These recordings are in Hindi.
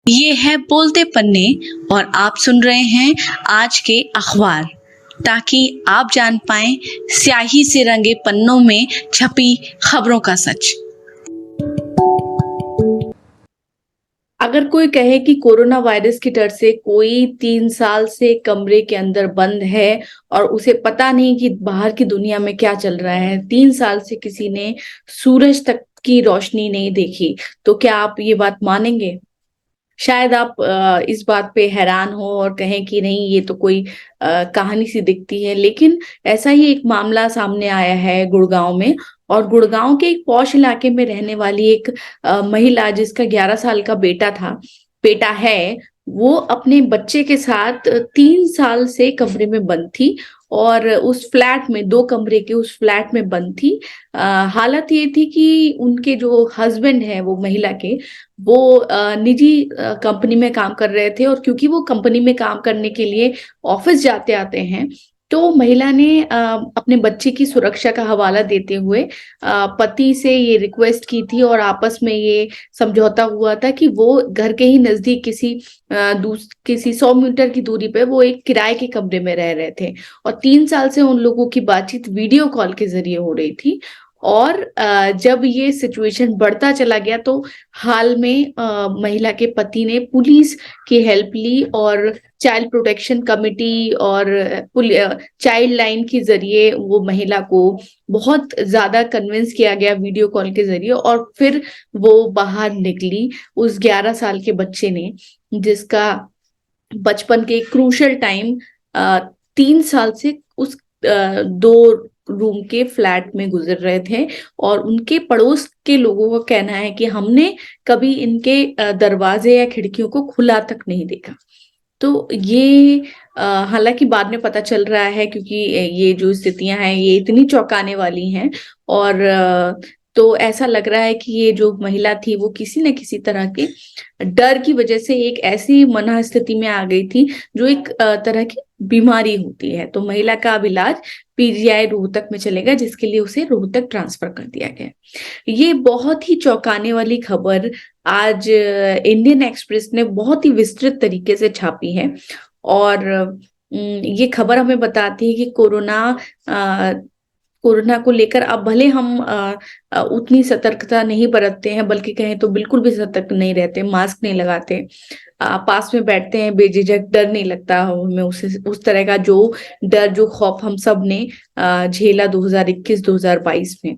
ये है बोलते पन्ने और आप सुन रहे हैं आज के अखबार, ताकि आप जान पाएं स्याही से रंगे पन्नों में छपी खबरों का सच। अगर कोई कहे कि कोरोना वायरस के डर से कोई 3 साल से कमरे के अंदर बंद है और उसे पता नहीं कि बाहर की दुनिया में क्या चल रहा है, 3 साल से किसी ने सूरज तक की रोशनी नहीं देखी, तो क्या आप ये बात मानेंगे? शायद आप इस बात पे हैरान हो और कहें कि नहीं, ये तो कोई कहानी सी दिखती है। लेकिन ऐसा ही एक मामला सामने आया है गुड़गांव में। और गुड़गांव के एक पॉश इलाके में रहने वाली एक महिला, जिसका 11 साल का बेटा है, वो अपने बच्चे के साथ 3 साल से कमरे में बंद थी। और उस फ्लैट में, 2 कमरे के उस फ्लैट में बंद थी। हालत ये थी कि उनके जो हस्बैंड है वो महिला के, वो निजी कंपनी में काम कर रहे थे। और क्योंकि वो कंपनी में काम करने के लिए ऑफिस जाते आते हैं, तो महिला ने अपने बच्चे की सुरक्षा का हवाला देते हुए पति से ये रिक्वेस्ट की थी, और आपस में ये समझौता हुआ था कि वो घर के ही नजदीक किसी 100 मीटर की दूरी पे वो एक किराए के कमरे में रह रहे थे। और 3 साल से उन लोगों की बातचीत वीडियो कॉल के जरिए हो रही थी। और जब ये सिचुएशन बढ़ता चला गया, तो हाल में महिला के पति ने पुलिस की हेल्प ली, और चाइल्ड प्रोटेक्शन कमिटी और चाइल्ड लाइन के जरिए वो महिला को बहुत ज्यादा कन्विंस किया गया वीडियो कॉल के जरिए। और फिर वो बाहर निकली उस 11 साल के बच्चे ने, जिसका बचपन के क्रूशल टाइम 3 साल से उस 2 रूम के फ्लैट में गुजर रहे थे। और उनके पड़ोस के लोगों का कहना है कि हमने कभी इनके दरवाजे या खिड़कियों को खुला तक नहीं देखा। तो ये हालांकि बाद में पता चल रहा है, क्योंकि ये जो स्थितियां हैं ये इतनी चौंकाने वाली हैं। और तो ऐसा लग रहा है कि ये जो महिला थी वो किसी न किसी तरह के डर की वजह से एक ऐसी मनः स्थिति में आ गई थी, जो एक तरह की बीमारी होती है। तो महिला का अब इलाज पीजीआई रोहतक में चलेगा, जिसके लिए उसे रोहतक ट्रांसफर कर दिया गया। ये बहुत ही चौंकाने वाली खबर आज इंडियन एक्सप्रेस ने बहुत ही विस्तृत तरीके से छापी है। और ये खबर हमें बताती है कि कोरोना को लेकर अब भले हम उतनी सतर्कता नहीं बरतते हैं, बल्कि कहें तो बिल्कुल भी सतर्क नहीं रहते, मास्क नहीं लगाते, पास में बैठते हैं बेझिझक, डर नहीं लगता हमें उस तरह का जो डर, जो खौफ हम सब ने झेला 2021-2022 में।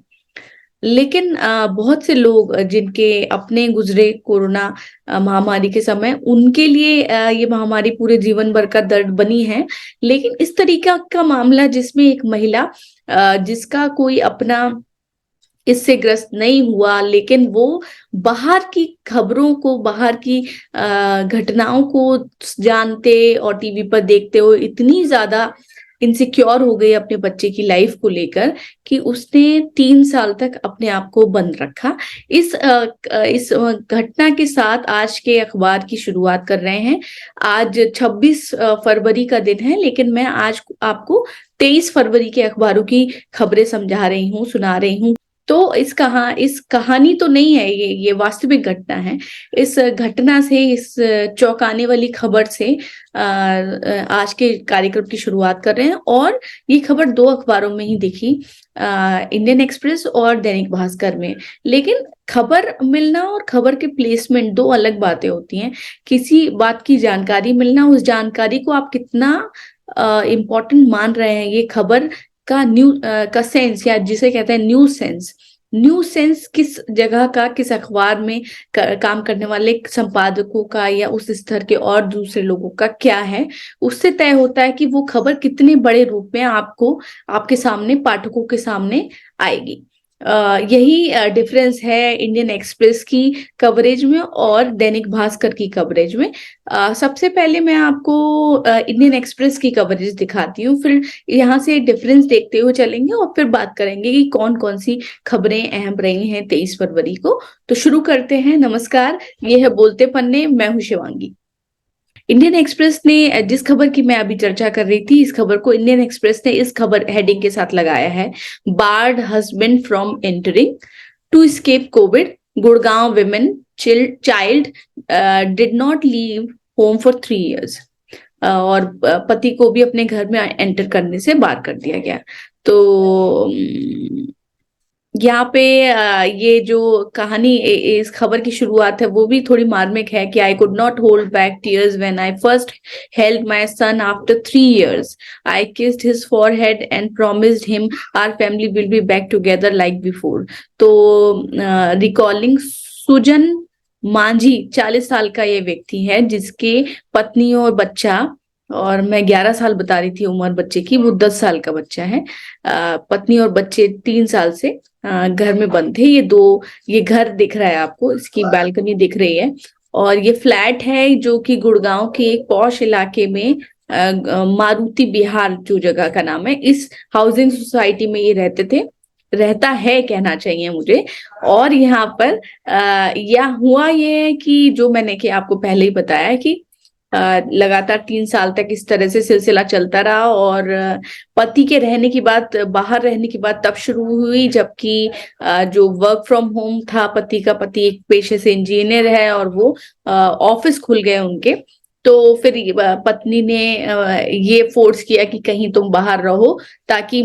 लेकिन बहुत से लोग जिनके अपने गुजरे कोरोना महामारी के समय, उनके लिए ये महामारी पूरे जीवन भर का दर्द बनी है। लेकिन इस तरीका का मामला जिसमें एक महिला, जिसका कोई अपना इससे ग्रस्त नहीं हुआ, लेकिन वो बाहर की खबरों को, बाहर की घटनाओं को जानते और टीवी पर देखते हुए इतनी ज्यादा इनसिक्योर हो गई अपने बच्चे की लाइफ को लेकर, कि उसने 3 साल तक अपने आप को बंद रखा। इस घटना के साथ आज के अखबार की शुरुआत कर रहे हैं। आज 26 फरवरी का दिन है, लेकिन मैं आज आपको 23 फरवरी के अखबारों की खबरें समझा रही हूँ, सुना रही हूँ। तो इस कहानी तो नहीं है, ये वास्तविक घटना है। इस घटना से, इस चौंकाने वाली खबर से आज के कार्यक्रम की शुरुआत कर रहे हैं। और ये खबर 2 अखबारों में ही दिखी, इंडियन एक्सप्रेस और दैनिक भास्कर में। लेकिन खबर मिलना और खबर के प्लेसमेंट 2 अलग बातें होती हैं। किसी बात की जानकारी मिलना, उस जानकारी को आप कितना इम्पोर्टेंट मान रहे हैं, ये खबर का सेंस, या जिसे कहते हैं न्यूज सेंस किस जगह का, किस अखबार में काम करने वाले संपादकों का या उस स्तर के और दूसरे लोगों का क्या है, उससे तय होता है कि वो खबर कितने बड़े रूप में आपके सामने, पाठकों के सामने आएगी। यही डिफरेंस है इंडियन एक्सप्रेस की कवरेज में और दैनिक भास्कर की कवरेज में। सबसे पहले मैं आपको इंडियन एक्सप्रेस की कवरेज दिखाती हूँ, फिर यहाँ से डिफरेंस देखते हुए चलेंगे और फिर बात करेंगे कि कौन कौन सी खबरें अहम रही हैं 23 फरवरी को। तो शुरू करते हैं। नमस्कार, ये है बोलते पन्ने, मैं हूँ शिवांगी। इंडियन एक्सप्रेस ने जिस खबर की मैं अभी चर्चा कर रही थी, इस खबर को इंडियन एक्सप्रेस ने इस खबर हेडिंग के साथ लगाया है, barred husband from entering to escape COVID, Gurgaon women child did not leave home for 3 years. और पति को भी अपने घर में एंटर करने से बाहर कर दिया गया। तो यहाँ पे ये जो कहानी इस खबर की शुरुआत है वो भी थोड़ी मार्मिक है कि I could not hold back tears when I first held my son after 3 years. I kissed his forehead and promised him our family will be back together like before. तो रिकॉलिंग सुजन मांझी 40 साल का ये व्यक्ति है जिसके पत्नी और बच्चा, और मैं 11 साल बता रही थी उम्र बच्चे की, वो 10 साल का बच्चा है। पत्नी और बच्चे 3 साल से घर में बंद थे। ये घर दिख रहा है आपको, इसकी बालकनी दिख रही है, और ये फ्लैट है जो कि गुड़गांव के एक पॉश इलाके में मारुति बिहार जो जगह का नाम है, इस हाउसिंग सोसाइटी में ये रहता है कहना चाहिए मुझे। और यहाँ पर हुआ ये है कि जो मैंने कि आपको पहले ही बताया कि लगातार 3 साल तक इस तरह से सिलसिला चलता रहा, और पति के रहने की बात, बाहर रहने की बात तब शुरू हुई जबकि जो वर्क फ्रॉम होम था पति का, पति एक पेशे से इंजीनियर है और वो ऑफिस खुल गए उनके। तो फिर पत्नी ने ये फोर्स किया कि कहीं तुम बाहर रहो ताकि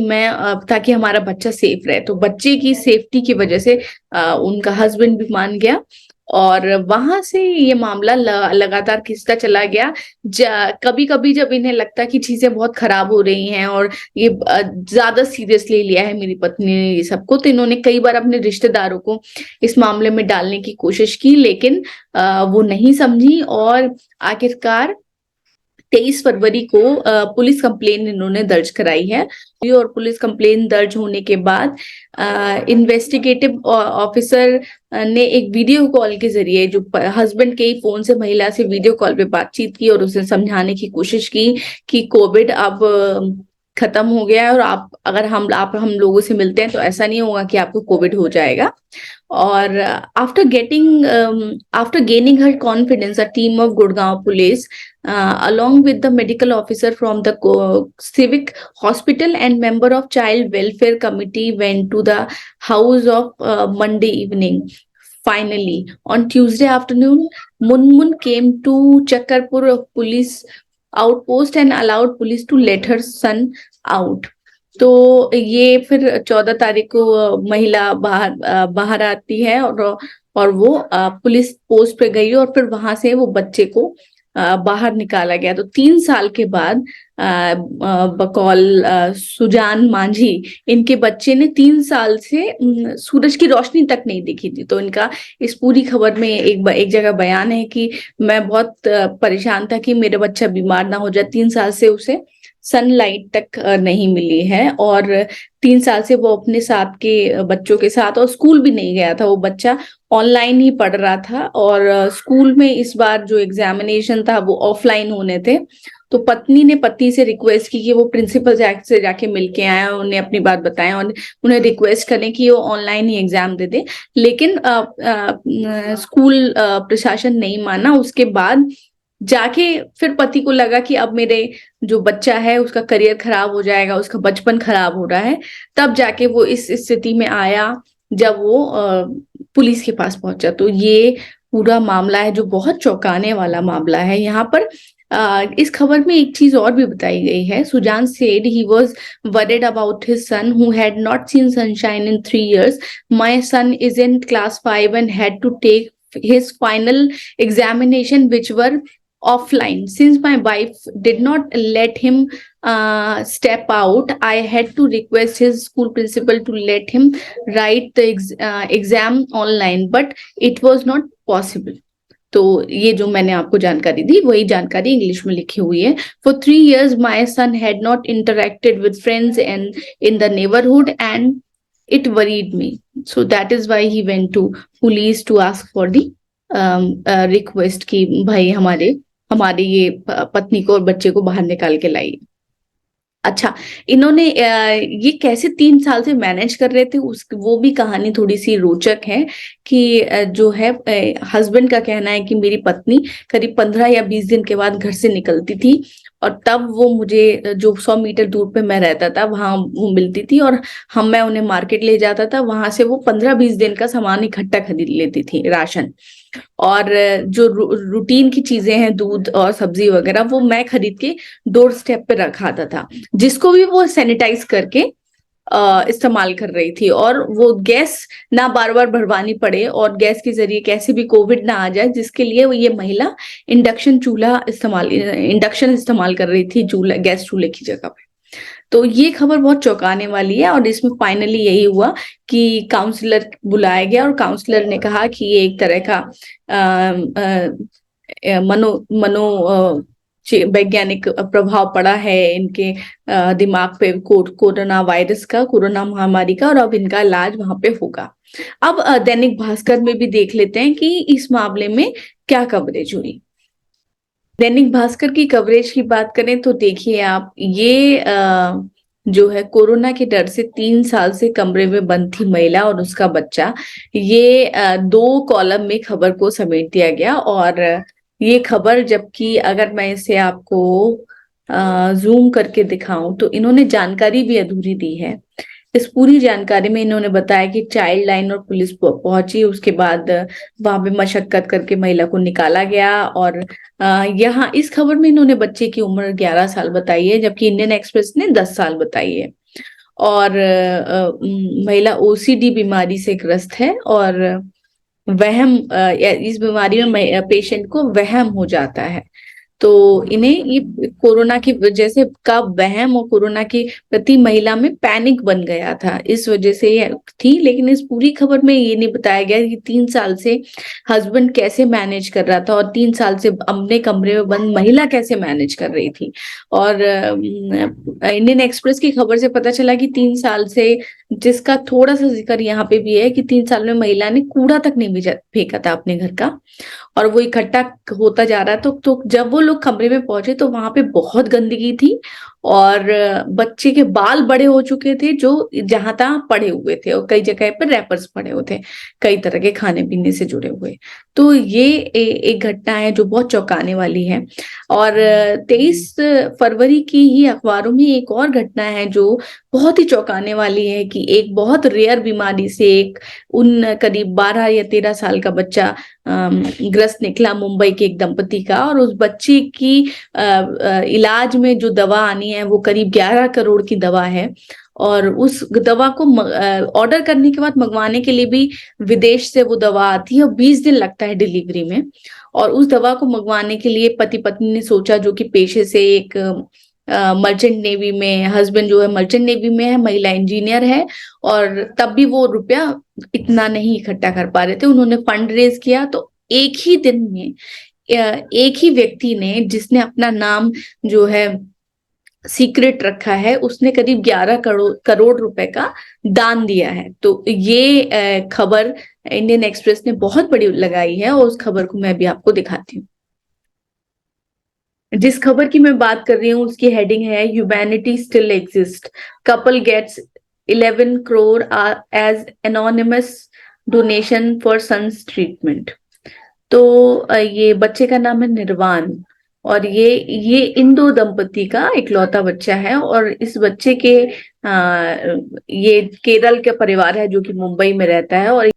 हमारा बच्चा सेफ रहे। तो बच्चे की सेफ्टी की वजह से उनका हस्बैंड भी मान गया, और वहां से ये मामला लगातार खिंचता चला गया। कभी कभी जब इन्हें लगता कि चीजें बहुत खराब हो रही हैं और ये ज्यादा सीरियसली लिया है मेरी पत्नी ने ये सबको, तो इन्होंने कई बार अपने रिश्तेदारों को इस मामले में डालने की कोशिश की, लेकिन वो नहीं समझी, और आखिरकार 23 फरवरी को पुलिस कंप्लेन इन्होंने दर्ज कराई है। और पुलिस कंप्लेन दर्ज होने के बाद इन्वेस्टिगेटिव ऑफिसर ने एक वीडियो कॉल के जरिए, जो हस्बैंड के ही फोन से महिला से वीडियो कॉल पे बातचीत की और उसे समझाने की कोशिश की कि कोविड अब खत्म हो गया है, और अगर हम लोगों से मिलते हैं तो ऐसा नहीं होगा कि आपको कोविड हो जाएगा। और after gaining her confidence, a team of Gurgaon police along with the medical officer from the civic hospital and member of child welfare committee went to the house of Monday evening. Finally, on Tuesday afternoon, Munmun came to Chakarpur police outpost and allowed police to let her son out. तो ये फिर 14 तारीख को महिला बाहर आती है, और वो पुलिस पोस्ट पे गई, और फिर वहां से वो बच्चे को बाहर निकाला गया। तो 3 साल के बाद बकौल सुजान मांझी, इनके बच्चे ने 3 साल से सूरज की रोशनी तक नहीं देखी थी। तो इनका इस पूरी खबर में एक जगह बयान है कि मैं बहुत परेशान था कि मेरा बच्चा बीमार ना हो जाए। 3 साल से उसे सनलाइट तक नहीं मिली है, और 3 साल से वो अपने साथ के बच्चों के साथ, और स्कूल भी नहीं गया था वो बच्चा, ऑनलाइन ही पढ़ रहा था। और स्कूल में इस बार जो एग्जामिनेशन था वो ऑफलाइन होने थे। तो पत्नी ने पति से रिक्वेस्ट की कि वो प्रिंसिपल से जाके मिलके आए, उन्हें अपनी बात बताएं और उन्हें रिक्वेस्ट करें कि वो ऑनलाइन ही एग्जाम दे दे, लेकिन स्कूल प्रशासन नहीं माना। उसके बाद जाके फिर पति को लगा कि अब मेरे जो बच्चा है उसका करियर खराब हो जाएगा, उसका बचपन खराब हो रहा है, तब जाके वो इस स्थिति में आया जब वो पुलिस के पास पहुंचा। तो ये पूरा मामला है जो बहुत चौंकाने वाला मामला है। यहाँ पर इस खबर में एक चीज और भी बताई गई है। Sujan said he was worried about his son who had not seen sunshine in 3 years. My son is in class 5 and had to take his final examination which were offline. Since my wife did not let him step out, I had to request his school principal to let him write the exam online, but it was not possible. तो ये जो मैंने आपको जानकारी दी वही जानकारी इंग्लिश में लिखी हुई है। For 3 years my son had not interacted with friends and in the neighborhood and it worried me. So that is why he went to police to ask for the request कि भाई हमारी ये पत्नी को और बच्चे को बाहर निकाल के लाइए। अच्छा, इन्होंने ये कैसे 3 साल से मैनेज कर रहे थे वो भी कहानी थोड़ी सी रोचक है कि जो है हस्बैंड का कहना है कि मेरी पत्नी करीब 15 या 20 दिन के बाद घर से निकलती थी, और तब वो मुझे जो 100 मीटर दूर पे मैं रहता था वहां वो मिलती थी, और मैं उन्हें मार्केट ले जाता था, वहां से वो 15-20 दिन का सामान इकट्ठा खरीद लेती थी, राशन। और जो रूटीन की चीजें हैं, दूध और सब्जी वगैरह, वो मैं खरीद के डोर स्टेप पे रखा आता था, जिसको भी वो सैनिटाइज करके इस्तेमाल कर रही थी। और वो गैस ना बार बार भरवानी पड़े, और गैस के जरिए कैसे भी कोविड ना आ जाए, जिसके लिए वो ये महिला इंडक्शन इस्तेमाल कर रही थी चूल्हा, गैस चूल्हे की जगह पे। तो ये खबर बहुत चौंकाने वाली है, और इसमें फाइनली यही हुआ कि काउंसलर बुलाया गया, और काउंसलर ने कहा कि ये एक तरह का मनो मनो वैज्ञानिक प्रभाव पड़ा है इनके दिमाग पे, कोरोना वायरस का, कोरोना महामारी का, और अब इनका इलाज वहां पे होगा। अब दैनिक भास्कर में भी देख लेते हैं कि इस मामले में क्या कवरेज हुई। दैनिक भास्कर की कवरेज की बात करें तो देखिए आप, ये जो है कोरोना के डर से 3 साल से कमरे में बंद थी महिला और उसका बच्चा, ये 2 कॉलम में खबर को समेट दिया गया। और ये खबर, जबकि अगर मैं इसे आपको जूम करके दिखाऊं तो इन्होंने जानकारी भी अधूरी दी है। इस पूरी जानकारी में इन्होंने बताया कि चाइल्ड लाइन और पुलिस पहुंची, उसके बाद वहां पे मशक्कत करके महिला को निकाला गया। और यहाँ इस खबर में इन्होंने बच्चे की उम्र 11 साल बताई है, जबकि इंडियन एक्सप्रेस ने 10 साल बताई है। और महिला ओसीडी बीमारी से ग्रस्त है, और वहम, इस बीमारी में पेशेंट को वहम हो जाता है। तो इन्हें ये कोरोना की वजह से का वहम, और कोरोना के प्रति महिला में पैनिक बन गया था, इस वजह से ये थी। लेकिन इस पूरी खबर में ये नहीं बताया गया कि 3 साल से हस्बैंड कैसे मैनेज कर रहा था, और 3 साल से अपने कमरे में बंद महिला कैसे मैनेज कर रही थी। और इंडियन एक्सप्रेस की खबर से पता चला कि 3 साल से, जिसका थोड़ा सा जिक्र यहाँ पे भी है, कि 3 साल में महिला ने कूड़ा तक नहीं फेंका था अपने घर का, और वो इकट्ठा होता जा रहा है। तो जब वो लोग कमरे में पहुंचे तो वहां पे बहुत गंदगी थी, और बच्चे के बाल बड़े हो चुके थे जो जहां तहां पड़े हुए थे, और कई जगह पर रैपर्स पड़े हुए थे कई तरह के खाने पीने से जुड़े हुए। तो ये एक घटना है जो बहुत चौंकाने वाली है। और 23 फरवरी की ही अखबारों में एक और घटना है जो बहुत ही चौंकाने वाली है, कि एक बहुत रेयर बीमारी से एक उन करीब 12 या 13 साल का बच्चा ग्रस्त निकला, मुंबई के एक दंपति का। और उस बच्चे की इलाज में जो दवा आनी है वो करीब 11 करोड़ की दवा है। और उस दवा को ऑर्डर करने के बाद मंगवाने के लिए भी विदेश से वो दवा आती है, और 20 दिन लगता है डिलीवरी में। और उस दवा को मंगवाने के लिए पति पत्नी ने सोचा, जो कि पेशे से एक मर्चेंट नेवी में, हस्बैंड जो है मर्चेंट नेवी में है, महिला इंजीनियर है, और तब भी वो रुपया इतना नहीं इकट्ठा कर पा रहे थे। उन्होंने फंड रेज किया, तो एक ही दिन में एक ही व्यक्ति ने, जिसने अपना नाम जो है सीक्रेट रखा है, उसने करीब 11 करोड़ रुपए का दान दिया है। तो ये खबर इंडियन एक्सप्रेस ने बहुत बड़ी लगाई है, और उस खबर को मैं भी आपको दिखाती हूँ। जिस खबर की मैं बात कर रही हूँ उसकी हेडिंग है, humanity still exist, couple gets 11 crore as anonymous donation for son's treatment. तो ये बच्चे का नाम है निर्वाण, और ये इन दो दंपति का इकलौता बच्चा है। और इस बच्चे के ये केरल का परिवार है जो कि मुंबई में रहता है।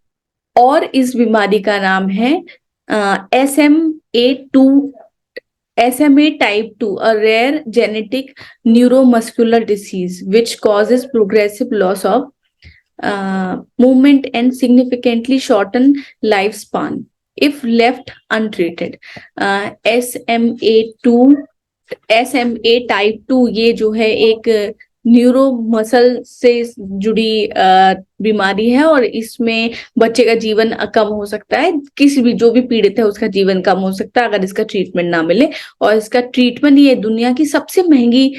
और इस बीमारी का नाम है SMA type 2, a rare genetic neuromuscular disease which causes progressive loss of movement and significantly shorten lifespan if left untreated. SMA type 2 ये जो है एक न्यूरो मसल से जुड़ी बीमारी है, और इसमें बच्चे का जीवन कम हो सकता है, किसी भी जो भी पीड़ित है उसका जीवन कम हो सकता है अगर इसका ट्रीटमेंट ना मिले। और इसका ट्रीटमेंट, ये दुनिया की सबसे महंगी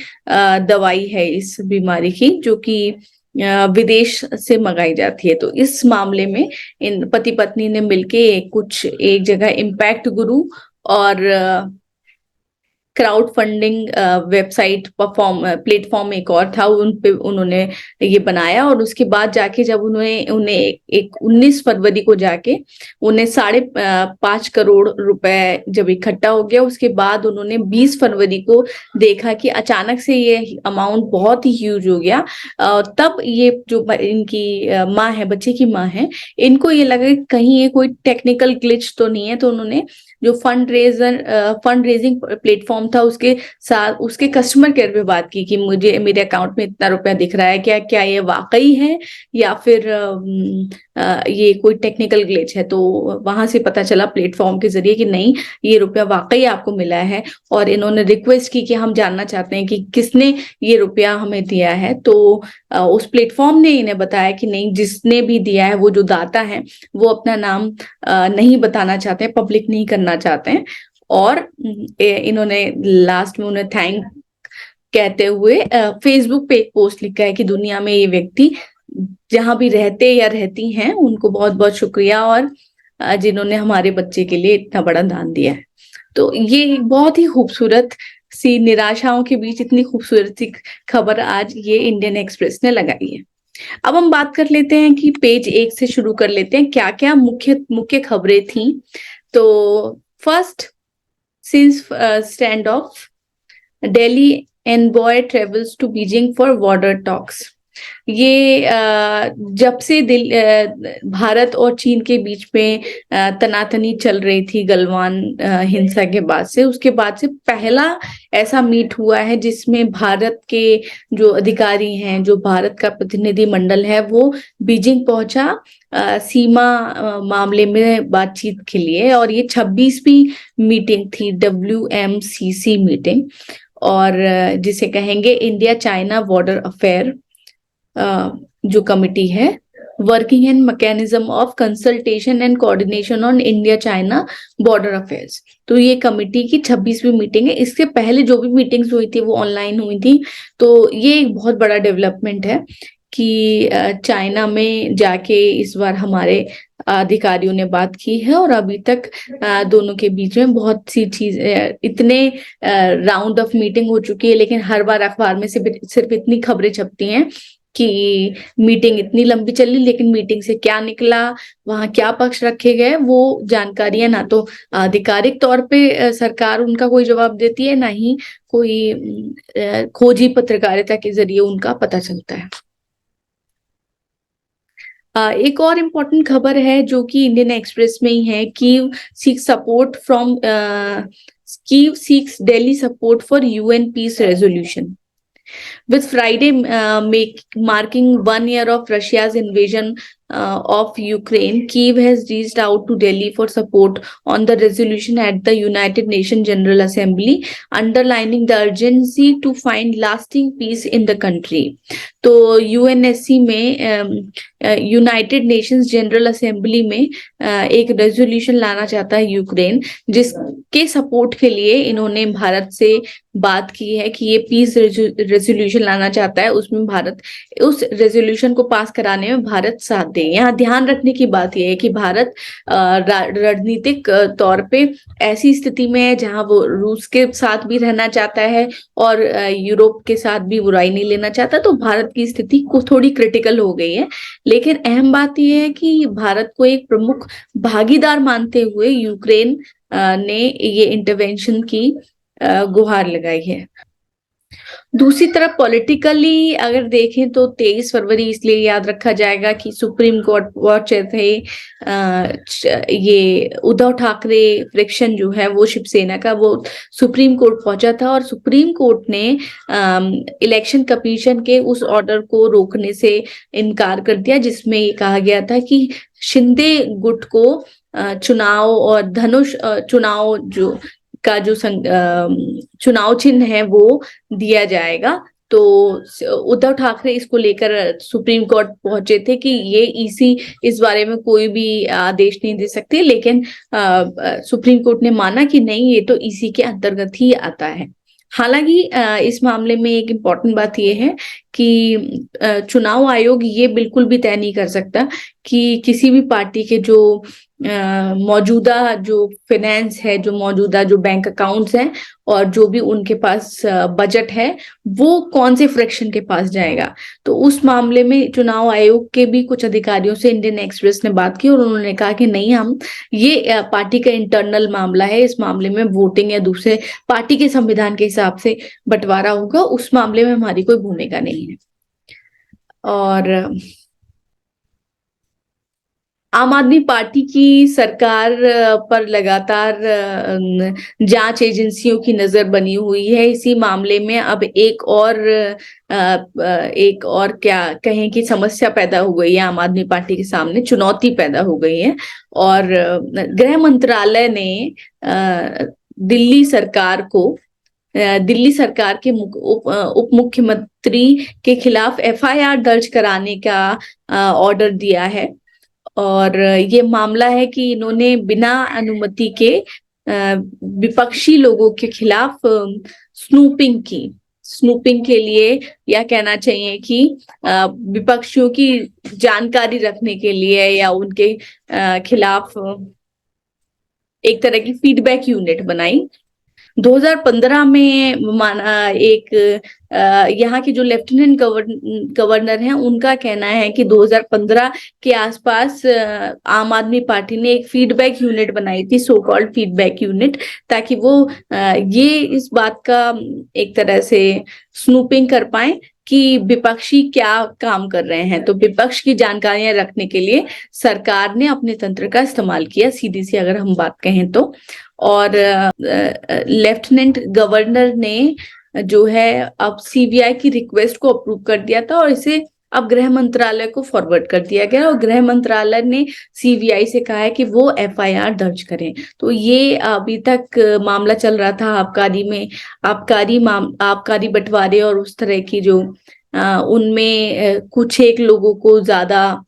दवाई है इस बीमारी की, जो कि विदेश से मंगाई जाती है। तो इस मामले में इन पति पत्नी ने मिलके एक जगह इम्पैक्ट गुरु और क्राउड फंडिंग वेबसाइट प्लेटफॉर्म एक और था, उन पे उन्होंने ये बनाया। और उसके बाद जाके जब उन्हें एक 19 फरवरी को जाके उन्हें 5.5 करोड़ रुपए जब इकट्ठा हो गया, उसके बाद उन्होंने 20 फरवरी को देखा कि अचानक से ये अमाउंट बहुत ही ह्यूज हो गया। तब ये जो इनकी माँ है, बच्चे की माँ है, इनको ये लगा कि कहीं ये कोई टेक्निकल ग्लिच तो नहीं है। तो उन्होंने जो फंड रेजिंग प्लेटफॉर्म था उसके साथ उसके कस्टमर केयर पे बात की कि मुझे मेरे अकाउंट में इतना रुपया दिख रहा है, क्या क्या ये वाकई है या फिर ये कोई टेक्निकल ग्लिच है। तो वहां से पता चला प्लेटफॉर्म के जरिए कि नहीं, ये रुपया वाकई आपको मिला है। और इन्होंने रिक्वेस्ट की कि हम जानना चाहते हैं कि किसने ये रुपया हमें दिया है। तो उस प्लेटफॉर्म ने इन्हें बताया कि नहीं, जिसने भी दिया है, वो जो दाता है, वो अपना नाम नहीं बताना चाहते हैं, पब्लिक नहीं करना चाहते हैं। और इन्होंने लास्ट में उन्हें थैंक कहते हुए फेसबुक पे एक पोस्ट लिखा है कि दुनिया में ये व्यक्ति जहां भी रहते या रहती हैं, उनको बहुत बहुत शुक्रिया, और जिन्होंने हमारे बच्चे के लिए इतना बड़ा दान दिया है। तो ये बहुत ही खूबसूरत सी, निराशाओं के बीच इतनी खूबसूरत सी खबर आज ये इंडियन एक्सप्रेस ने लगाई है। अब हम बात कर लेते हैं कि पेज 1 से शुरू कर लेते हैं क्या क्या मुख्य मुख्य खबरें थी। तो first, since standoff, Delhi envoy travels to Beijing for border talks. ये जब से भारत और चीन के बीच में तनातनी चल रही थी गलवान हिंसा के बाद से, उसके बाद से पहला ऐसा मीट हुआ है जिसमें भारत के जो अधिकारी हैं, जो भारत का प्रतिनिधि मंडल है, वो बीजिंग पहुंचा सीमा मामले में बातचीत के लिए। और ये 26वीं मीटिंग थी, WMCC मीटिंग, और जिसे कहेंगे इंडिया चाइना बॉर्डर अफेयर जो कमिटी है, working and mechanism of consultation and coordination on India China border affairs. तो ये कमिटी की 26वीं मीटिंग है। इससे पहले जो भी मीटिंग्स हुई थी वो ऑनलाइन हुई थी। तो ये एक बहुत बड़ा डेवलपमेंट है कि चाइना में जाके इस बार हमारे अधिकारियों ने बात की है। और अभी तक दोनों के बीच में बहुत सी चीज, इतने राउंड ऑफ मीटिंग हो चुकी है, लेकिन हर बार अखबार में सिर्फ इतनी खबरें छपती हैं कि मीटिंग इतनी लंबी चली, लेकिन मीटिंग से क्या निकला, वहां क्या पक्ष रखे गए, वो जानकारियां ना तो आधिकारिक तौर पे सरकार उनका कोई जवाब देती है, ना ही कोई खोजी पत्रकारिता के जरिए उनका पता चलता है। एक और इम्पोर्टेंट खबर है जो कि इंडियन एक्सप्रेस में ही है, Kyiv seeks support from Kyiv seeks Delhi support for UN peace resolution. With Friday marking 1 year of Russia's invasion of Ukraine, Kyiv has reached out to Delhi for support on the resolution at the United Nations General Assembly, underlining the urgency to find lasting peace in the country. तो UNSC में यूनाइटेड नेशंस जनरल असेंबली में एक रेजोल्यूशन लाना चाहता है यूक्रेन, जिसके सपोर्ट के लिए इन्होंने भारत से बात की है कि ये पीस रेजोल्यूशन लाना चाहता है। उसमें भारत, उस रेजोल्यूशन को पास कराने में भारत साथ दे। यहाँ ध्यान रखने की बात यह है कि भारत रणनीतिक तौर पे ऐसी स्थिति में है जहां वो रूस के साथ भी रहना चाहता है और यूरोप के साथ भी बुराई नहीं लेना चाहता। तो भारत की स्थिति को थोड़ी क्रिटिकल हो गई है। लेकिन अहम बात यह है कि भारत को एक प्रमुख भागीदार मानते हुए यूक्रेन ने ये इंटरवेंशन की गुहार लगाई है। दूसरी तरफ पॉलिटिकली अगर देखें तो 23 फरवरी इसलिए याद रखा जाएगा कि सुप्रीम कोर्ट पहुंचे थे। ये उद्धव ठाकरे फ्रिक्शन जो है वो शिवसेना का, वो सुप्रीम कोर्ट पहुंचा था और सुप्रीम कोर्ट ने इलेक्शन कमीशन के उस ऑर्डर को रोकने से इनकार कर दिया, जिसमें ये कहा गया था कि शिंदे गुट को चुनाव और धनुष चुनाव का जो चुनाव चिन्ह है वो दिया जाएगा। तो उद्धव ठाकरे इसको लेकर सुप्रीम कोर्ट पहुंचे थे कि ये ईसी इस बारे में कोई भी आदेश नहीं दे सकती, लेकिन सुप्रीम कोर्ट ने माना कि नहीं, ये तो ईसी के अंतर्गत ही आता है। हालांकि इस मामले में एक इम्पॉर्टेंट बात यह है कि चुनाव आयोग ये बिल्कुल भी तय नहीं कर सकता कि किसी भी पार्टी के जो मौजूदा जो फाइनेंस है, जो मौजूदा जो बैंक अकाउंट्स हैं और जो भी उनके पास बजट है, वो कौन से फ्रैक्शन के पास जाएगा। तो उस मामले में चुनाव आयोग के भी कुछ अधिकारियों से इंडियन एक्सप्रेस ने बात की और उन्होंने कहा कि नहीं, हम ये पार्टी का इंटरनल मामला है, इस मामले में वोटिंग या दूसरे पार्टी के संविधान के हिसाब से बंटवारा होगा, उस मामले में हमारी कोई भूमिका नहीं है। और आम आदमी पार्टी की सरकार पर लगातार जांच एजेंसियों की नजर बनी हुई है। इसी मामले में अब एक और क्या कहें कि समस्या पैदा हो गई है आम आदमी पार्टी के सामने, चुनौती पैदा हो गई है। और गृह मंत्रालय ने दिल्ली सरकार को दिल्ली सरकार के उप मुख्यमंत्री के खिलाफ एफआईआर दर्ज कराने का ऑर्डर दिया है। और ये मामला है कि इन्होंने बिना अनुमति के विपक्षी लोगों के खिलाफ स्नूपिंग के लिए, या कहना चाहिए कि विपक्षियों की जानकारी रखने के लिए, या उनके खिलाफ एक तरह की फीडबैक यूनिट बनाई। 2015 में एक यहाँ के जो लेफ्टिनेंट गवर्नर हैं, उनका कहना है कि 2015 के आसपास आम आदमी पार्टी ने एक फीडबैक यूनिट बनाई थी, सो कॉल्ड फीडबैक यूनिट, ताकि वो ये इस बात का एक तरह से स्नूपिंग कर पाए कि विपक्षी क्या काम कर रहे हैं। तो विपक्ष की जानकारियां रखने के लिए सरकार ने अपने तंत्र का इस्तेमाल किया, सीधी सी अगर हम बात कहें तो। और लेफ्टिनेंट गवर्नर ने जो है अब सीबीआई की रिक्वेस्ट को अप्रूव कर दिया था और इसे अब गृह मंत्रालय को फॉरवर्ड कर दिया गया और गृह मंत्रालय ने सीबीआई से कहा है कि वो एफआईआर दर्ज करें। तो ये अभी तक मामला चल रहा था आबकारी बंटवारे और उस तरह की जो उनमें कुछ एक लोगों को ज्यादा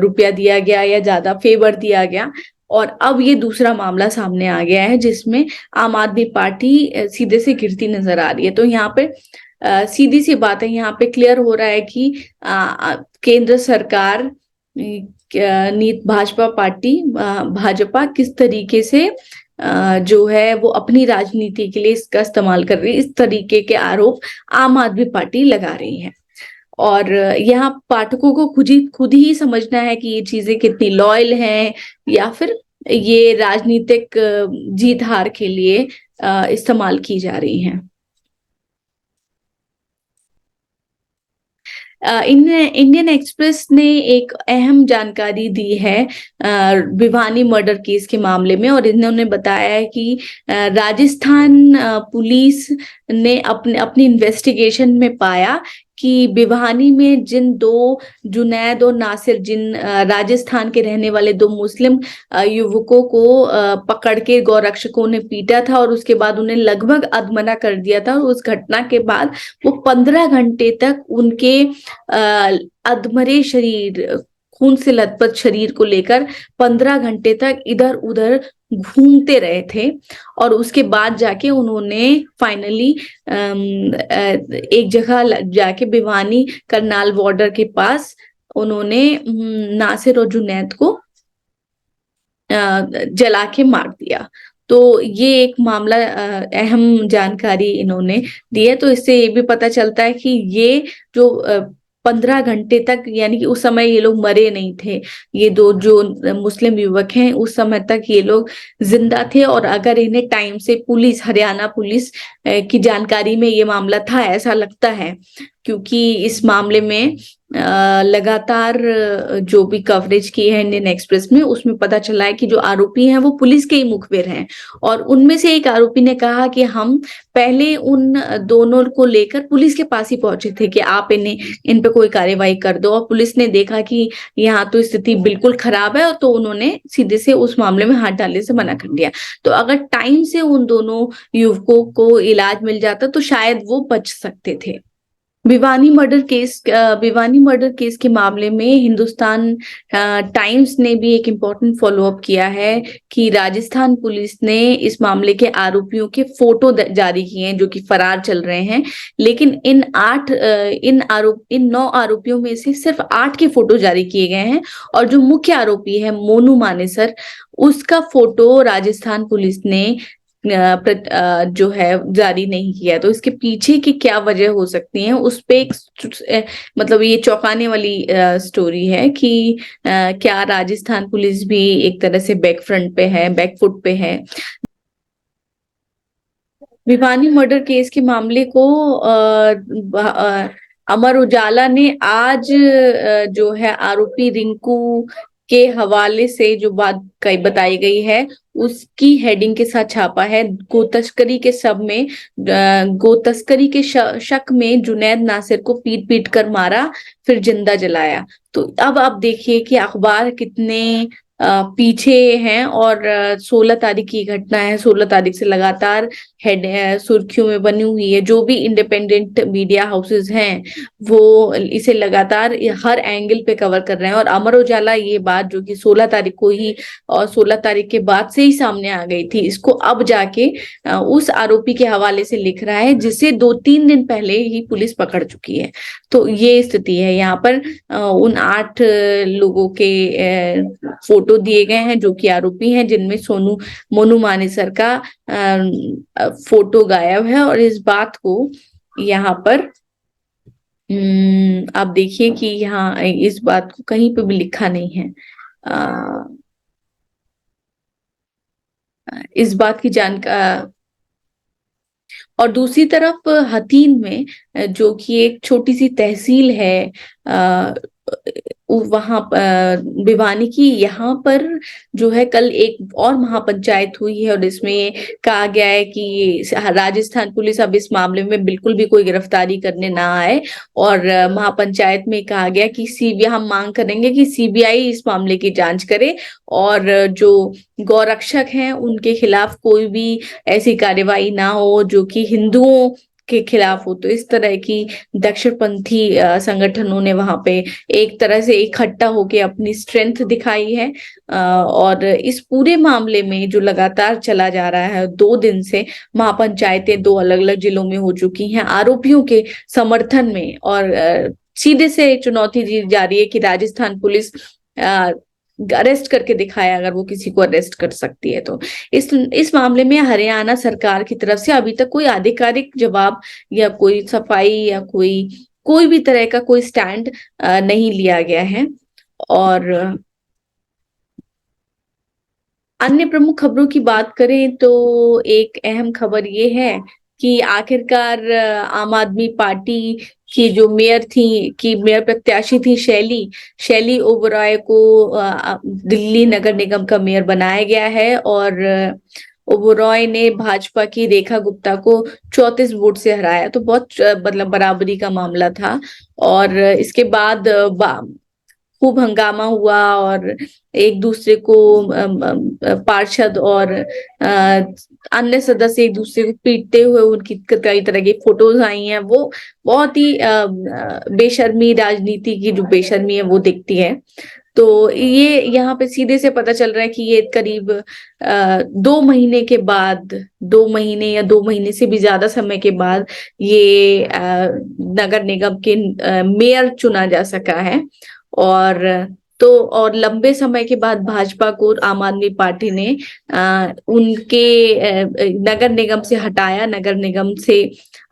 रुपया दिया गया या ज्यादा फेवर दिया गया। और अब ये दूसरा मामला सामने आ गया है जिसमें आम आदमी पार्टी सीधे से गिरती नजर आ रही है। तो यहाँ पे सीधी सी बात है, यहाँ पे क्लियर हो रहा है कि केंद्र सरकार भाजपा किस तरीके से जो है वो अपनी राजनीति के लिए इसका इस्तेमाल कर रही है। इस तरीके के आरोप आम आदमी पार्टी लगा रही है और यहाँ पाठकों को खुद ही समझना है कि ये चीजें कितनी लॉयल हैं या फिर ये राजनीतिक जीत हार के लिए इस्तेमाल की जा रही हैं। इंडियन एक्सप्रेस ने एक अहम जानकारी दी है भिवानी मर्डर केस के मामले में और इन्होंने बताया है कि राजस्थान पुलिस ने अपनी इन्वेस्टिगेशन में पाया कि भिवानी में जिन दो जुनैद और नासिर, जिन राजस्थान के रहने वाले दो मुस्लिम युवकों को पकड़ के गौरक्षकों ने पीटा था और उसके बाद उन्हें लगभग अधमरा कर दिया था। और उस घटना के बाद वो 15 घंटे तक उनके अधमरे शरीर, खून से लथपथ शरीर को लेकर 15 घंटे तक इधर उधर घूमते रहे थे और उसके बाद जाके उन्होंने फाइनली एक जगह जाके भिवानी करनाल बॉर्डर के पास उन्होंने नासिर और जुनैद को जला के मार दिया। तो ये एक मामला अहम जानकारी इन्होंने दी है। तो इससे ये भी पता चलता है कि ये जो 15 घंटे तक, यानी कि उस समय ये लोग मरे नहीं थे, ये दो जो मुस्लिम युवक हैं उस समय तक ये लोग जिंदा थे। और अगर इन्हें टाइम से हरियाणा पुलिस की जानकारी में ये मामला था, ऐसा लगता है, क्योंकि इस मामले में लगातार जो भी कवरेज की है इंडियन एक्सप्रेस में, उसमें पता चला है कि जो आरोपी हैं वो पुलिस के ही मुखबिर हैं। और उनमें से एक आरोपी ने कहा कि हम पहले उन दोनों को लेकर पुलिस के पास ही पहुंचे थे कि आप इन पे कोई कार्यवाही कर दो, और पुलिस ने देखा कि यहाँ तो स्थिति बिल्कुल खराब है, तो उन्होंने सीधे से उस मामले में हाथ डालने से मना कर दिया। तो अगर टाइम से उन दोनों युवकों को इलाज मिल जाता तो शायद वो बच सकते थे। भिवानी मर्डर केस के मामले में हिंदुस्तान टाइम्स ने भी एक इम्पोर्टेंट फॉलोअप किया है कि राजस्थान पुलिस ने इस मामले के आरोपियों के फोटो जारी किए हैं जो कि फरार चल रहे हैं। लेकिन इन 9 आरोपियों में से सिर्फ 8 के फोटो जारी किए गए हैं, और जो मुख्य आरोपी है मोनू मानेसर, उसका फोटो राजस्थान पुलिस ने जो है जारी नहीं किया। तो इसके पीछे की क्या वजह हो सकती है, उस पे मतलब ये चौंकाने वाली स्टोरी है कि क्या राजस्थान पुलिस भी एक तरह से बैकफुट पे है। भिवानी मर्डर केस के मामले को अमर उजाला ने आज जो है आरोपी रिंकू के हवाले से जो बात बताई गई है उसकी हेडिंग के साथ छापा है। गोतस्करी के शव में गोतस्करी के शक में जुनैद नासिर को पीट पीट कर मारा, फिर जिंदा जलाया। तो अब आप देखिए कि अखबार कितने पीछे हैं, और 16 तारीख की घटना है। 16 तारीख से लगातार सुर्खियों में बनी हुई है। जो भी इंडिपेंडेंट मीडिया हाउसेस हैं वो इसे लगातार हर एंगल पे कवर कर रहे हैं। और अमर उजाला ये बात जो कि 16 तारीख को ही और 16 तारीख के बाद से ही सामने आ गई थी, इसको अब जाके उस आरोपी के हवाले से लिख रहा है जिसे 2-3 दिन पहले ही पुलिस पकड़ चुकी है। तो ये स्थिति है यहाँ पर। उन 8 लोगों के फोटो दिए गए हैं जो कि आरोपी हैं, जिनमें मोनू मानेसर का फोटो गायब है। और इस बात को यहाँ पर आप देखिए कि यहाँ इस बात को कहीं पे भी लिखा नहीं है। इस बात की जानकारी। और दूसरी तरफ हथीन में जो कि एक छोटी सी तहसील है वहां भिवानी की, यहाँ पर जो है कल एक और महापंचायत हुई है, और इसमें कहा गया है कि राजस्थान पुलिस अब इस मामले में बिल्कुल भी कोई गिरफ्तारी करने ना आए। और महापंचायत में कहा गया कि सीबीआई, हम मांग करेंगे कि सीबीआई इस मामले की जांच करे और जो गौरक्षक हैं उनके खिलाफ कोई भी ऐसी कार्यवाही ना हो जो कि हिंदुओं के खिलाफ हो। तो इस तरह की दक्षिणपंथी संगठनों ने वहां पे एक तरह से इकट्ठा होके अपनी स्ट्रेंथ दिखाई है। और इस पूरे मामले में जो लगातार चला जा रहा है 2 दिन से, महापंचायतें 2 अलग अलग जिलों में हो चुकी हैं आरोपियों के समर्थन में। और सीधे से चुनौती दी जा रही है कि राजस्थान पुलिस अरेस्ट करके दिखाया अगर वो किसी को अरेस्ट कर सकती है। तो इस मामले में हरियाणा सरकार की तरफ से अभी तक कोई आधिकारिक जवाब या कोई सफाई या कोई भी तरह का कोई स्टैंड नहीं लिया गया है। और अन्य प्रमुख खबरों की बात करें तो एक अहम खबर ये है कि आखिरकार आम आदमी पार्टी की जो मेयर प्रत्याशी थी शैली ओबरॉय को दिल्ली नगर निगम का मेयर बनाया गया है। और ओबरॉय ने भाजपा की रेखा गुप्ता को 34 वोट से हराया। तो बहुत मतलब बराबरी का मामला था। और इसके बाद खूब हंगामा हुआ और एक दूसरे को पार्षद और अन्य सदस्य एक दूसरे को पीटते हुए उनकी कई तरह की फोटोज आई हैं। वो बहुत ही बेशर्मी, राजनीति की जो बेशर्मी है वो दिखती है। तो ये यहाँ पे सीधे से पता चल रहा है कि ये करीब 2 महीने के बाद, 2 महीने या 2 महीने से भी ज्यादा समय के बाद ये नगर निगम के मेयर चुना जा सका है। और लंबे समय के बाद भाजपा को आम आदमी पार्टी ने उनके नगर निगम से हटाया, नगर निगम से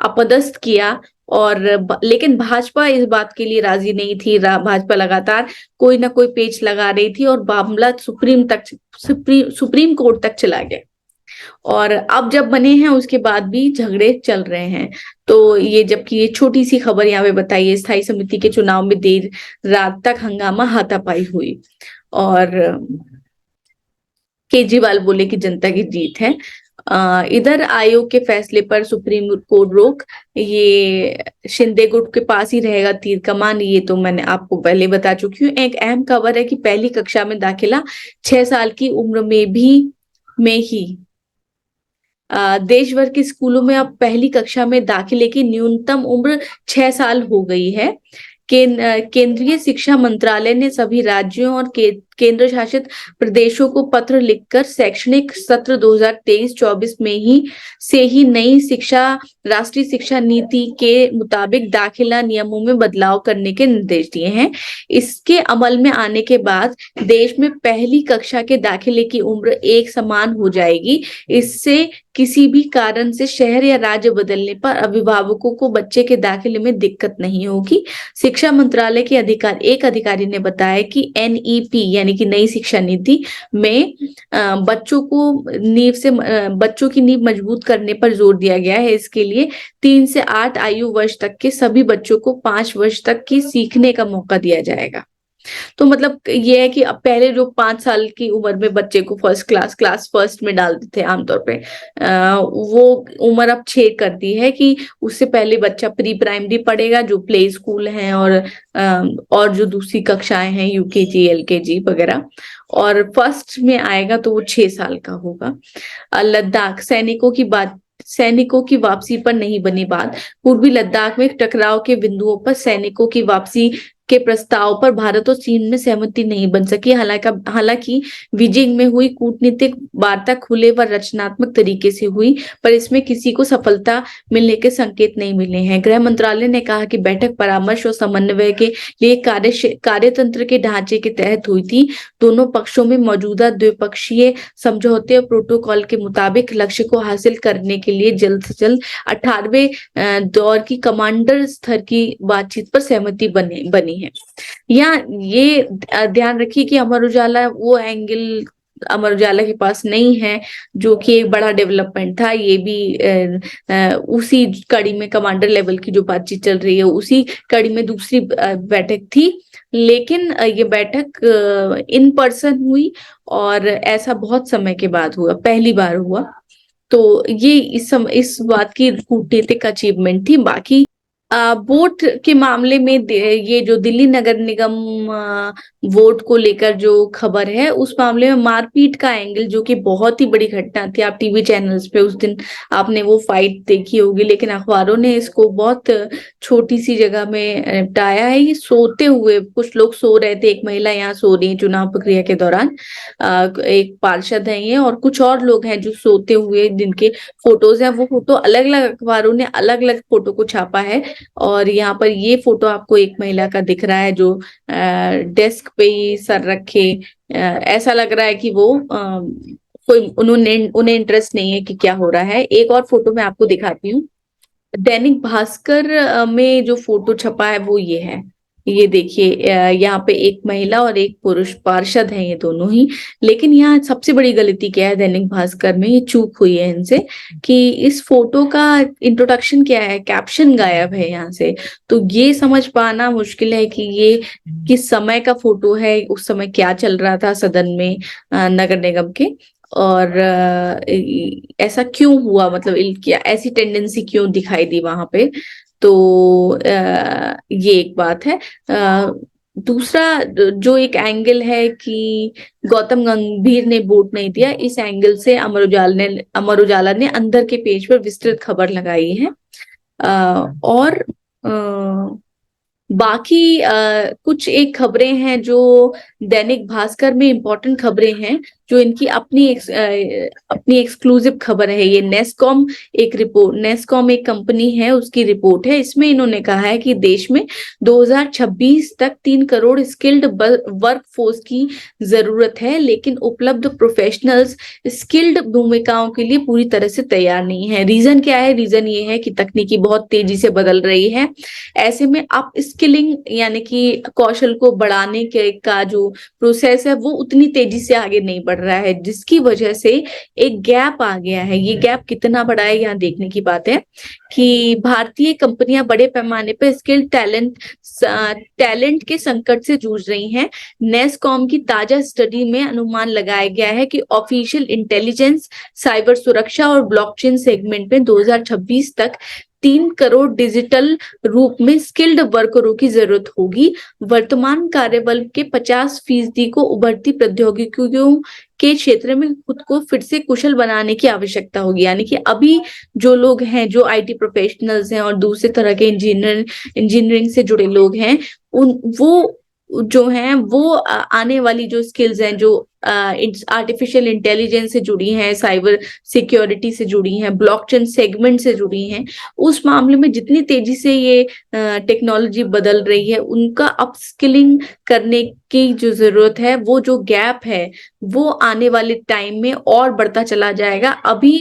अपदस्थ किया। और लेकिन भाजपा इस बात के लिए राजी नहीं थी। भाजपा लगातार कोई ना कोई पेच लगा रही थी और मामला सुप्रीम कोर्ट तक चला गया। और अब जब बने हैं उसके बाद भी झगड़े चल रहे हैं। तो ये, जबकि ये छोटी सी खबर यहाँ पे बताई है, स्थायी समिति के चुनाव में देर रात तक हंगामा, हाथापाई हुई और केजरीवाल बोले कि जनता की जीत है। इधर आयोग के फैसले पर सुप्रीम कोर्ट रोक, ये शिंदे गुट के पास ही रहेगा तीर कमान, ये तो मैंने आपको पहले बता चुकी हूँ। एक अहम खबर है कि पहली कक्षा में दाखिला 6 साल की उम्र में ही देश भर के स्कूलों में अब पहली कक्षा में दाखिले की न्यूनतम उम्र 6 साल हो गई है। केंद्रीय शिक्षा मंत्रालय ने सभी राज्यों और केंद्र शासित प्रदेशों को पत्र लिखकर शैक्षणिक सत्र 2023-24 में ही नई राष्ट्रीय शिक्षा नीति के मुताबिक दाखिला नियमों में बदलाव करने के निर्देश दिए हैं। इसके अमल में आने के बाद देश में पहली कक्षा के दाखिले की उम्र एक समान हो जाएगी। इससे किसी भी कारण से शहर या राज्य बदलने पर अभिभावकों को बच्चे के दाखिले में दिक्कत नहीं होगी। शिक्षा मंत्रालय के एक अधिकारी ने बताया कि NEP यानी कि नई शिक्षा नीति में बच्चों की नींव मजबूत करने पर जोर दिया गया है। इसके लिए 3 से 8 आयु वर्ष तक के सभी बच्चों को 5 वर्ष तक की सीखने का मौका दिया जाएगा। तो मतलब ये है कि अब पहले जो 5 साल की उम्र में बच्चे को क्लास फर्स्ट में डालते थे आमतौर पे, वो उम्र अब 6 कर दी है कि उससे पहले बच्चा प्री प्राइमरी पढ़ेगा जो प्ले स्कूल है, और जो दूसरी कक्षाएं हैं UKG LKG वगैरह, और फर्स्ट में आएगा तो वो 6 साल का होगा। लद्दाख सैनिकों की वापसी पर नहीं बनी बात। पूर्वी लद्दाख में टकराव के बिंदुओं पर सैनिकों की वापसी के प्रस्ताव पर भारत और चीन में सहमति नहीं बन सकी। हालांकि बीजिंग में हुई कूटनीतिक वार्ता खुले व रचनात्मक तरीके से हुई, पर इसमें किसी को सफलता मिलने के संकेत नहीं मिले हैं। गृह मंत्रालय ने कहा कि बैठक परामर्श और समन्वय के लिए कार्यतंत्र के ढांचे के तहत हुई थी। दोनों पक्षों में मौजूदा द्विपक्षीय समझौते और प्रोटोकॉल के मुताबिक लक्ष्य को हासिल करने के लिए जल्द से जल्द 18वें दौर की कमांडर स्तर की बातचीत पर सहमति बनी है। यहाँ ये ध्यान रखिए कि अमर उजाला वो एंगल अमर उजाला के पास नहीं है जो कि एक बड़ा डेवलपमेंट था। ये भी उसी कड़ी में कमांडर लेवल की जो बातचीत चल रही है उसी कड़ी में दूसरी बैठक थी, लेकिन ये बैठक इन पर्सन हुई और ऐसा बहुत समय के बाद हुआ, पहली बार हुआ। तो ये इस बात की कूटनीतिक अचीवमेंट थी। बाकी वोट के मामले में ये जो दिल्ली नगर निगम वोट को लेकर जो खबर है, उस मामले में मारपीट का एंगल जो कि बहुत ही बड़ी घटना थी। आप टीवी चैनल्स पे उस दिन आपने वो फाइट देखी होगी, लेकिन अखबारों ने इसको बहुत छोटी सी जगह में निपटाया है। ये सोते हुए, कुछ लोग सो रहे थे, एक महिला यहाँ सो रही है चुनाव प्रक्रिया के दौरान, एक पार्षद है ये, और कुछ और लोग हैं जो सोते हुए जिनके फोटोज हैं। वो फोटो अलग अलग अखबारों ने अलग अलग फोटो को छापा है, और यहाँ पर ये फोटो आपको एक महिला का दिख रहा है जो डेस्क पे ही सर रखे, ऐसा लग रहा है कि वो उन्हें इंटरेस्ट नहीं है कि क्या हो रहा है। एक और फोटो मैं आपको दिखाती हूँ। दैनिक भास्कर में जो फोटो छपा है वो ये है। ये देखिए, यहाँ पे एक महिला और एक पुरुष पार्षद हैं, ये दोनों ही। लेकिन यहाँ सबसे बड़ी गलती क्या है दैनिक भास्कर में, ये चूक हुई है इनसे कि इस फोटो का इंट्रोडक्शन क्या है, कैप्शन गायब है यहाँ से। तो ये समझ पाना मुश्किल है कि ये किस समय का फोटो है, उस समय क्या चल रहा था सदन में नगर निगम के, और ऐसा क्यों हुआ, मतलब क्या ऐसी टेंडेंसी क्यों दिखाई दी वहां पे। तो ये एक बात है। दूसरा जो एक एंगल है कि गौतम गंभीर ने वोट नहीं दिया, इस एंगल से अमर उजाला ने अंदर के पेज पर विस्तृत खबर लगाई है। और बाकी कुछ एक खबरें हैं जो दैनिक भास्कर में इंपॉर्टेंट खबरें हैं, जो इनकी अपनी एक्सक्लूसिव खबर है। ये नेस्कॉम एक कंपनी है, उसकी रिपोर्ट है। इसमें इन्होंने कहा है कि देश में 2026 तक 3 करोड़ स्किल्ड वर्क फोर्स की जरूरत है, लेकिन उपलब्ध प्रोफेशनल्स स्किल्ड भूमिकाओं के लिए पूरी तरह से तैयार नहीं है। रीजन क्या है? रीजन ये है कि तकनीकी बहुत तेजी से बदल रही है। ऐसे में अप स्किलिंग यानी कि कौशल को बढ़ाने का जो प्रोसेस है वो उतनी तेजी से आगे नहीं बढ़ रहा है, जिसकी वजह से एक गैप आ गया है। ये गैप कितना बड़ा है यहाँ देखने की बात है कि भारतीय कंपनियां बड़े पैमाने पर स्किल्ड टैलेंट के संकट से जूझ रही हैं। नेस्कॉम की ताजा स्टडी में अनुमान लगाया गया है कि ऑफिशियल इंटेलिजेंस, साइबर सुरक्षा और ब्लॉकचेन सेगमेंट में 2026 तक 3 करोड़ डिजिटल रूप में स्किल्ड वर्करों की जरूरत होगी। वर्तमान कार्यबल के 50% को उभरती प्रौद्योगिकियों के क्षेत्र में खुद को फिर से कुशल बनाने की आवश्यकता होगी। यानी कि अभी जो लोग हैं, जो आईटी प्रोफेशनल्स हैं और दूसरे तरह के इंजीनियरिंग से जुड़े लोग हैं, वो जो हैं वो आने वाली जो स्किल्स हैं, जो आर्टिफिशियल इंटेलिजेंस से जुड़ी हैं, साइबर सिक्योरिटी से जुड़ी हैं, ब्लॉकचेन सेगमेंट से जुड़ी हैं, उस मामले में जितनी तेजी से ये टेक्नोलॉजी बदल रही है, उनका अपस्किलिंग करने की जो जरूरत है, वो जो गैप है, वो आने वाले टाइम में और बढ़ता चला जाएगा। अभी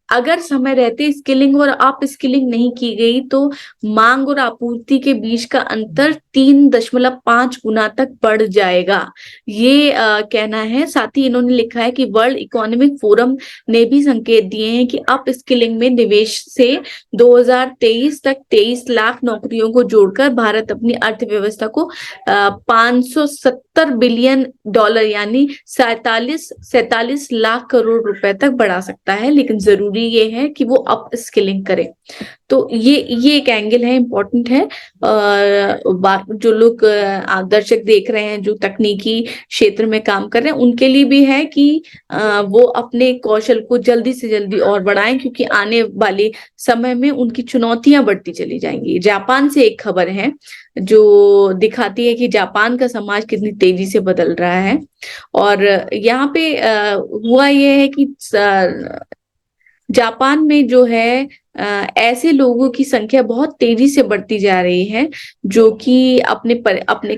अगर समय रहते स्किलिंग और अप स्किलिंग नहीं की गई तो मांग और आपूर्ति के बीच का अंतर 3.5 गुना तक बढ़ जाएगा, ये कहना है। साथ ही इन्होंने लिखा है कि वर्ल्ड इकोनॉमिक फोरम ने भी संकेत दिए हैं कि अप स्किलिंग में निवेश से 2023 तक 23 लाख नौकरियों को जोड़कर भारत अपनी अर्थव्यवस्था को 570 बिलियन डॉलर यानी 47 लाख करोड़ रुपए तक बढ़ा सकता है। लेकिन जरूरी ये है कि वो अप स्किलिंग करे। तो ये एक एंगल है, इम्पोर्टेंट है। जो लोग दर्शक देख रहे हैं, जो तकनीकी क्षेत्र में काम कर रहे हैं, उनके लिए भी है कि वो अपने कौशल को जल्दी से जल्दी और बढ़ाएं, क्योंकि आने वाले समय में उनकी चुनौतियां बढ़ती चली जाएंगी। जापान से एक खबर है जो दिखाती है कि जापान का समाज कितनी तेजी से बदल रहा है। और यहाँ पे हुआ ये है कि जापान में जो है ऐसे लोगों की संख्या बहुत तेजी से बढ़ती जा रही है, जो कि अपने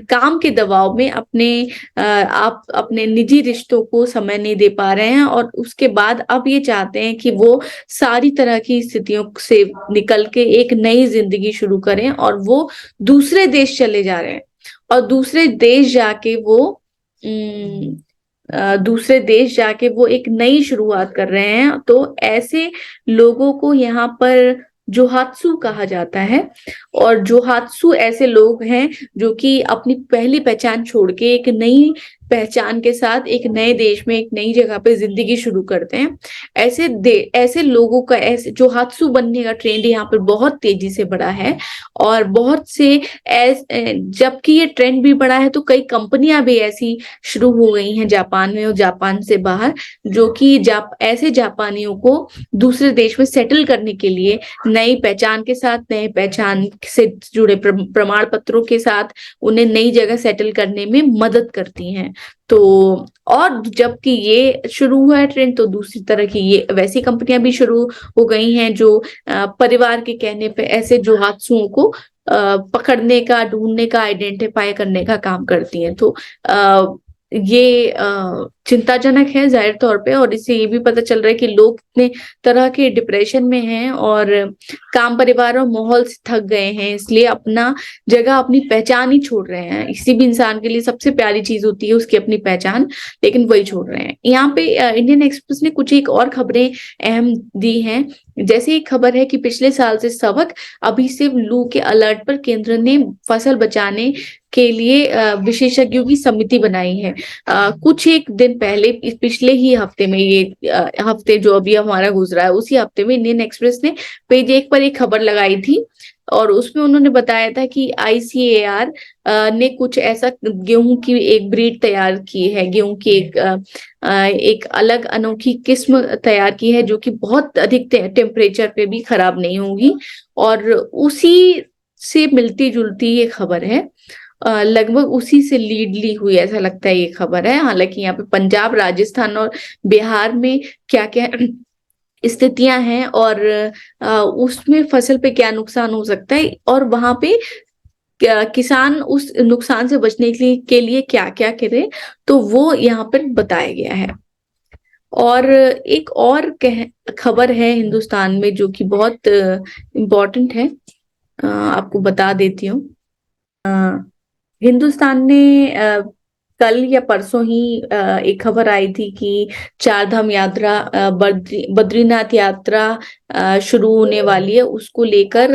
काम के दबाव में आप अपने निजी रिश्तों को समय नहीं दे पा रहे हैं, और उसके बाद अब ये चाहते हैं कि वो सारी तरह की स्थितियों से निकल के एक नई जिंदगी शुरू करें, और वो दूसरे देश चले जा रहे हैं। और दूसरे देश जाके वो एक नई शुरुआत कर रहे हैं। तो ऐसे लोगों को यहाँ पर जोहात्सु कहा जाता है। और जोहात्सु ऐसे लोग हैं जो कि अपनी पहली पहचान छोड़ के एक नई पहचान के साथ एक नए देश में, एक नई जगह पे जिंदगी शुरू करते हैं। ऐसे लोगों का, ऐसे जोहात्सु बनने का ट्रेंड यहाँ पर बहुत तेजी से बढ़ा है। और बहुत से जबकि ये ट्रेंड भी बढ़ा है, तो कई कंपनियां भी ऐसी शुरू हो गई हैं जापान में और जापान से बाहर, जो कि ऐसे जापानियों को दूसरे देश में सेटल करने के लिए नई पहचान के साथ, नए पहचान से जुड़े प्रमाण पत्रों के साथ उन्हें नई जगह सेटल करने में मदद करती हैं। तो और जबकि ये शुरू हुआ है ट्रेंड, तो दूसरी तरह की ये वैसी कंपनियां भी शुरू हो गई हैं जो परिवार के कहने पे ऐसे जोहात्सुओं को पकड़ने का, ढूंढने का, आइडेंटिफाई करने का काम करती हैं। तो ये चिंताजनक है जाहिर तौर पे। और इससे ये भी पता चल रहा है कि लोग इतने तरह के डिप्रेशन में हैं और काम, परिवार और माहौल से थक गए हैं, इसलिए अपना जगह, अपनी पहचान ही छोड़ रहे हैं। किसी भी इंसान के लिए सबसे प्यारी चीज होती है उसकी अपनी पहचान, लेकिन वही छोड़ रहे हैं। यहाँ पे इंडियन एक्सप्रेस ने कुछ एक और खबरें अहम दी हैं। जैसे एक खबर है कि पिछले साल से सबक, अभी से लू के अलर्ट पर केंद्र ने फसल बचाने के लिए विशेषज्ञों की समिति बनाई है। कुछ एक दिन पहले, पिछले ही हफ्ते में, ये हफ्ते जो अभी हमारा गुजरा है, उसी हफ्ते में इंडियन एक्सप्रेस ने पेज 1 पर एक खबर लगाई थी, और उसमें उन्होंने बताया था कि ICAR ने कुछ ऐसा गेहूं की एक ब्रीड तैयार की है, गेहूं की एक अलग अनोखी किस्म तैयार की है, जो कि बहुत अधिक टेम्परेचर पे भी खराब नहीं होगी। और उसी से मिलती जुलती ये खबर है, लगभग उसी से लीड ली हुई ऐसा लगता है ये खबर है। हालांकि यहाँ पे पंजाब, राजस्थान और बिहार में क्या क्या स्थितियां हैं, और उसमें फसल पे क्या नुकसान हो सकता है, और वहां पे किसान उस नुकसान से बचने के लिए क्या क्या करे, तो वो यहाँ पर बताया गया है। और एक और खबर है हिंदुस्तान में जो कि बहुत इम्पोर्टेंट है, आपको बता देती हूँ। हिंदुस्तान ने कल या परसों ही एक खबर आई थी कि चार धाम यात्रा, बद्रीनाथ यात्रा शुरू होने वाली है। उसको लेकर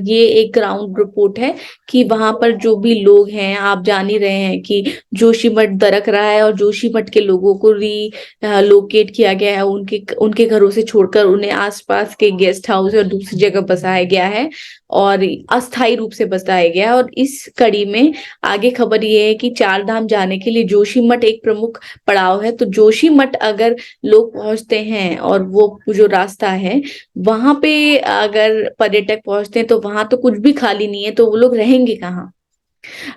ये एक ग्राउंड रिपोर्ट है कि वहां पर जो भी लोग हैं, आप जान ही रहे हैं कि जोशीमठ दरक रहा है और जोशीमठ के लोगों को लोकेट किया गया है, उनके उनके घरों से छोड़कर उन्हें आसपास के गेस्ट हाउस और दूसरी जगह बसाया गया है और अस्थायी रूप से बसाया गया है। और इस कड़ी में आगे खबर ये है कि चार धाम जाने के लिए जोशीमठ एक प्रमुख पड़ाव है। तो जोशीमठ अगर लोग पहुंचते हैं और वो जो रास्ता है वहां पे अगर पर्यटक पहुंचते हैं तो वहां तो कुछ भी खाली नहीं है, तो वो लोग रहेंगे कहाँ।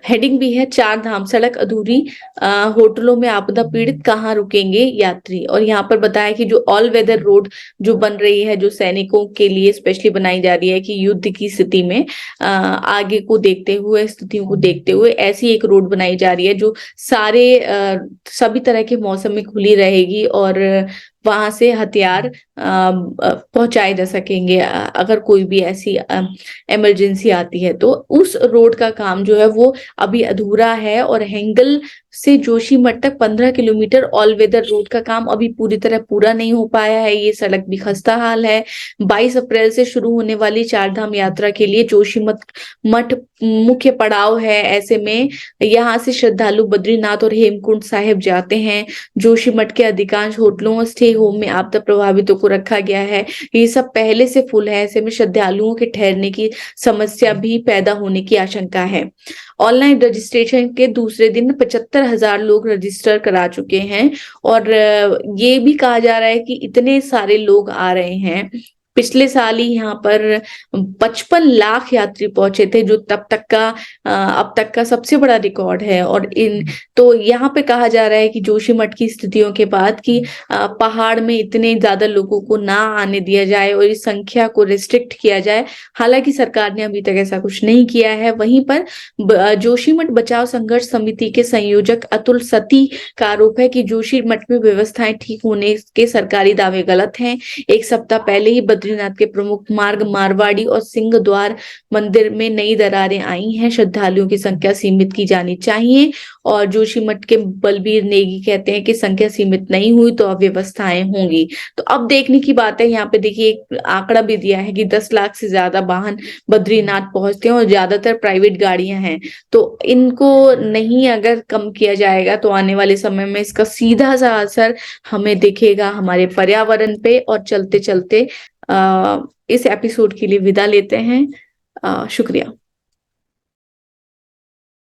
हेडिंग भी है चार धाम सड़क अधूरी, होटलों में आपदा पीड़ित कहाँ रुकेंगे यात्री। और यहाँ पर बताया कि जो ऑल वेदर रोड जो बन रही है, जो सैनिकों के लिए स्पेशली बनाई जा रही है कि युद्ध की स्थिति में आगे को देखते हुए, स्थितियों को देखते हुए ऐसी एक रोड बनाई जा रही है जो सभी तरह के मौसम में खुली रहेगी और वहां से हथियार पहुंचाए जा सकेंगे अगर कोई भी ऐसी इमरजेंसी आती है। तो उस रोड का काम जो है वो अभी अधूरा है और हेंगल से जोशीमठ तक 15 किलोमीटर ऑल वेदर रोड का काम अभी पूरी तरह पूरा नहीं हो पाया है। ये सड़क भी खस्ता हाल है। 22 अप्रैल से शुरू होने वाली चार धाम यात्रा के लिए जोशीमठ मठ मुख्य पड़ाव है। ऐसे में यहाँ से श्रद्धालु बद्रीनाथ और हेमकुंड साहिब जाते हैं। जोशीमठ के अधिकांश होटलों और स्टे होम में आपदा प्रभावितों को रखा गया है। ये सब पहले से फुल है। ऐसे में श्रद्धालुओं के ठहरने की समस्या भी पैदा होने की आशंका है। ऑनलाइन रजिस्ट्रेशन के दूसरे दिन 75,000 लोग रजिस्टर करा चुके हैं और ये भी कहा जा रहा है कि इतने सारे लोग आ रहे हैं। पिछले साल ही यहाँ पर 55 लाख यात्री पहुंचे थे, जो अब तक का सबसे बड़ा रिकॉर्ड है। और तो यहाँ पे कहा जा रहा है कि जोशीमठ की स्थितियों के बाद कि पहाड़ में इतने ज्यादा लोगों को ना आने दिया जाए और इस संख्या को रिस्ट्रिक्ट किया जाए। हालांकि सरकार ने अभी तक ऐसा कुछ नहीं किया है। वहीं पर जोशीमठ बचाव संघर्ष समिति के संयोजक अतुल सती का आरोप है कि जोशीमठ में व्यवस्थाएं ठीक होने के सरकारी दावे गलत हैं। एक सप्ताह पहले ही बद्रीनाथ के प्रमुख मार्ग मारवाड़ी और सिंह द्वार मंदिर में नई दरारें आई हैं। श्रद्धालुओं की संख्या सीमित की जानी चाहिए। और जोशीमठ के बलबीर नेगी कहते हैं कि संख्या सीमित नहीं हुई तो अव्यवस्थाएं होंगी। तो अब देखने की बात है। यहाँ पे देखिए एक आंकड़ा भी दिया है कि 10 लाख से ज्यादा वाहन बद्रीनाथ पहुंचते हैं और ज्यादातर प्राइवेट गाड़ियां हैं। तो इनको नहीं अगर कम किया जाएगा तो आने वाले समय में इसका सीधा सा असर हमें दिखेगा हमारे पर्यावरण पे। और चलते चलते इस एपिसोड के लिए विदा लेते हैं। शुक्रिया।